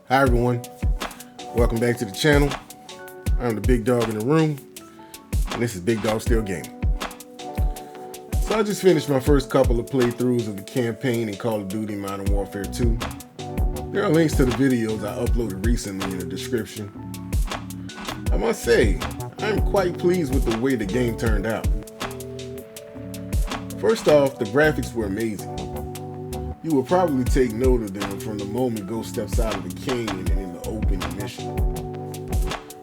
Hi everyone, welcome back to the channel. I'm the big dog in the room, and this is Big Dog Still Gaming. So I just finished my first couple of playthroughs of the campaign in Call of Duty Modern Warfare 2. There are links to the videos I uploaded recently in the description. I must say, I'm quite pleased with the way the game turned out. First off, the graphics were amazing. You will probably take note of them from the moment Ghost steps out of the canyon and in the opening mission.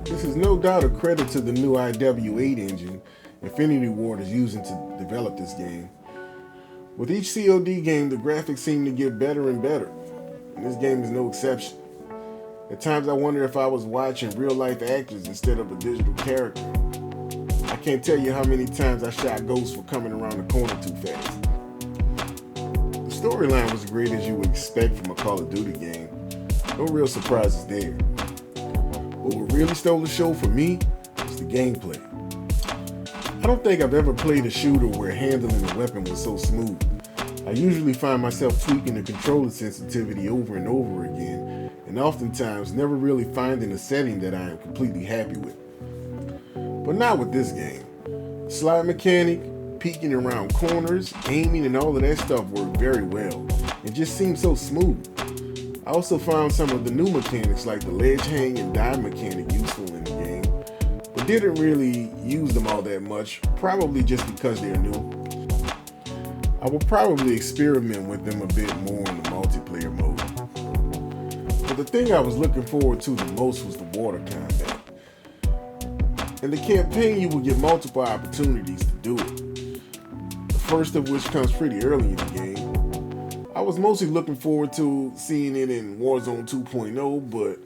This is no doubt a credit to the new MW2 engine Infinity Ward is using to develop this game. With each COD game, the graphics seem to get better and better, and this game is no exception. At times I wonder if I was watching real-life actors instead of a digital character. I can't tell you how many times I shot Ghost for coming around the corner too fast. The storyline was great as you would expect from a Call of Duty game. No real surprises there. But what really stole the show for me was the gameplay. I don't think I've ever played a shooter where handling the weapon was so smooth. I usually find myself tweaking the controller sensitivity over and over again, and oftentimes never really finding a setting that I am completely happy with. But not with this game. Slide mechanic, peeking around corners, aiming, and all of that stuff worked very well. It just seemed so smooth. I also found some of the new mechanics like the ledge hang and dive mechanic useful in the game, but didn't really use them all that much, probably just because they're new. I will probably experiment with them a bit more in the multiplayer mode. But the thing I was looking forward to the most was the water combat. In the campaign, you will get multiple opportunities to do it. The first of which comes pretty early in the game. I was mostly looking forward to seeing it in Warzone 2.0, but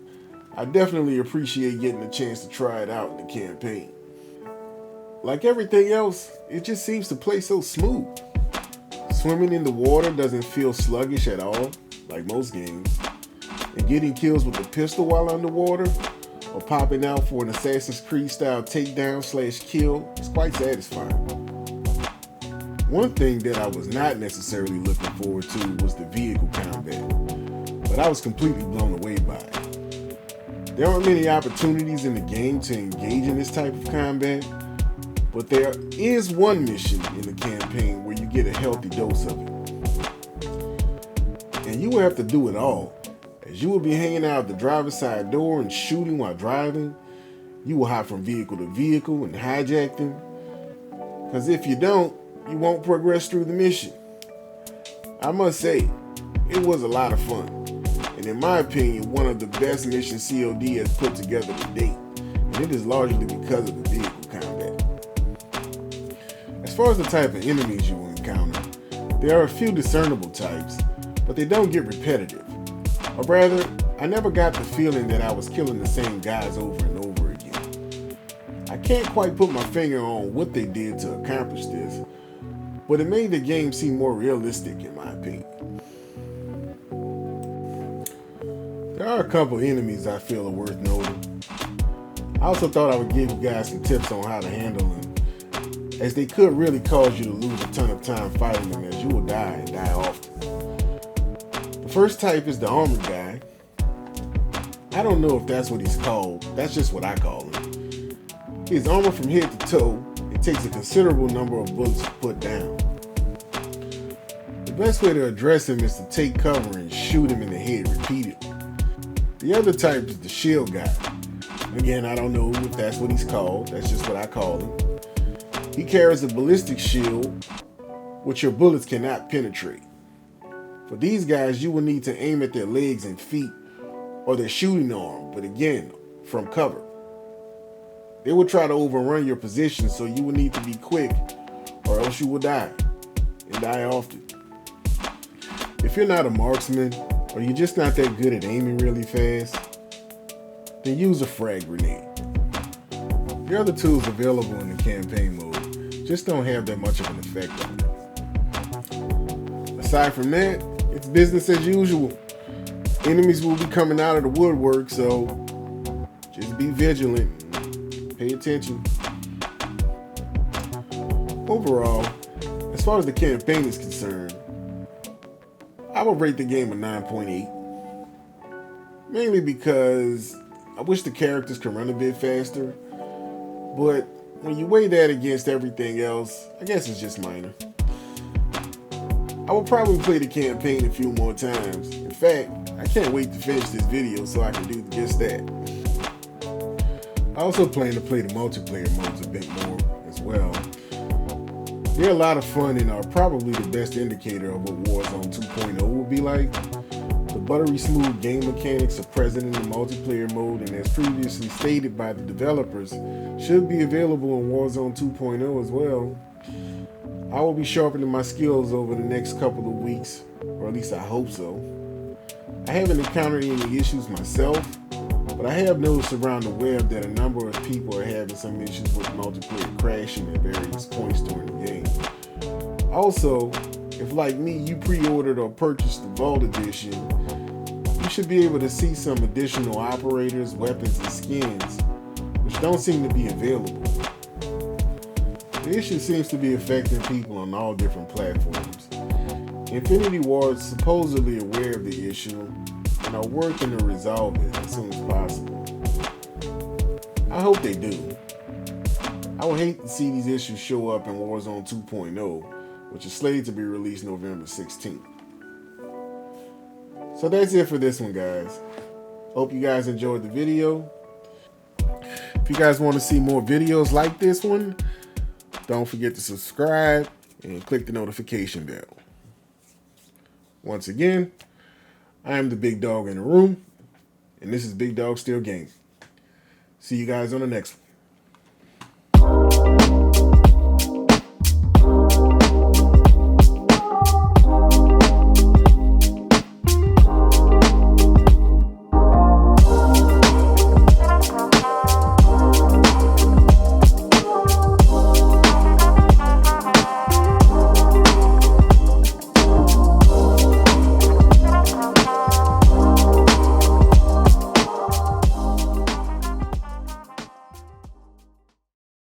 I definitely appreciate getting a chance to try it out in the campaign. Like everything else, it just seems to play so smooth. Swimming in the water doesn't feel sluggish at all, like most games. And getting kills with a pistol while underwater, or popping out for an Assassin's Creed style takedown/kill is quite satisfying. One thing that I was not necessarily looking forward to was the vehicle combat, but I was completely blown away by it. There aren't many opportunities in the game to engage in this type of combat, but there is one mission in the campaign where you get a healthy dose of it. And you will have to do it all, as you will be hanging out the driver's side door and shooting while driving. You will hop from vehicle to vehicle and hijack them, because if you don't, you won't progress through the mission. I must say, it was a lot of fun, and in my opinion, one of the best missions COD has put together to date, and it is largely because of the vehicle combat. As far as the type of enemies you will encounter, there are a few discernible types, but they don't get repetitive. Or rather, I never got the feeling that I was killing the same guys over and over again. I can't quite put my finger on what they did to accomplish this, but it made the game seem more realistic in my opinion. There are a couple enemies I feel are worth noting. I also thought I would give you guys some tips on how to handle them, as they could really cause you to lose a ton of time fighting them, as you will die and die often. The first type is the armored guy. I don't know if that's what he's called, that's just what I call him. His armor from head to toe. It takes a considerable number of bullets to put down. The best way to address him is to take cover and shoot him in the head repeatedly. The other type is the shield guy. Again, I don't know if that's what he's called, that's just what I call him. He carries a ballistic shield, which your bullets cannot penetrate. For these guys, you will need to aim at their legs and feet, or their shooting arm, but again, from cover. They will try to overrun your position, so you will need to be quick, or else you will die, and die often. If you're not a marksman, or you're just not that good at aiming really fast, then use a frag grenade. The other tools available in the campaign mode just don't have that much of an effect on it. Aside from that, it's business as usual. Enemies will be coming out of the woodwork, so just be vigilant. Pay attention. Overall, as far as the campaign is concerned, I would rate the game a 9.8. mainly because I wish the characters could run a bit faster, but when you weigh that against everything else, I guess it's just minor. I will probably play the campaign a few more times. In fact, I can't wait to finish this video so I can do just that. I also plan to play the multiplayer modes a bit more as well. They're a lot of fun and are probably the best indicator of what Warzone 2.0 will be like. The buttery smooth game mechanics are present in the multiplayer mode, and as previously stated by the developers, should be available in Warzone 2.0 as well. I will be sharpening my skills over the next couple of weeks, or at least I hope so. I haven't encountered any issues myself, but I have noticed around the web that a number of people are having some issues with multiplayer crashing at various points during the game. Also, if like me you pre-ordered or purchased the Vault Edition, you should be able to see some additional operators, weapons, and skins, which don't seem to be available. The issue seems to be affecting people on all different platforms. Infinity Ward is supposedly aware of the issue and are working to resolve it as soon as possible. I hope they do. I would hate to see these issues show up in Warzone 2.0, which is slated to be released November 16th. So that's it for this one, guys. Hope you guys enjoyed the video. If you guys want to see more videos like this one, don't forget to subscribe and click the notification bell. Once again, I am the big dog in the room, and this is Big Dog Still Gaming. See you guys on the next one.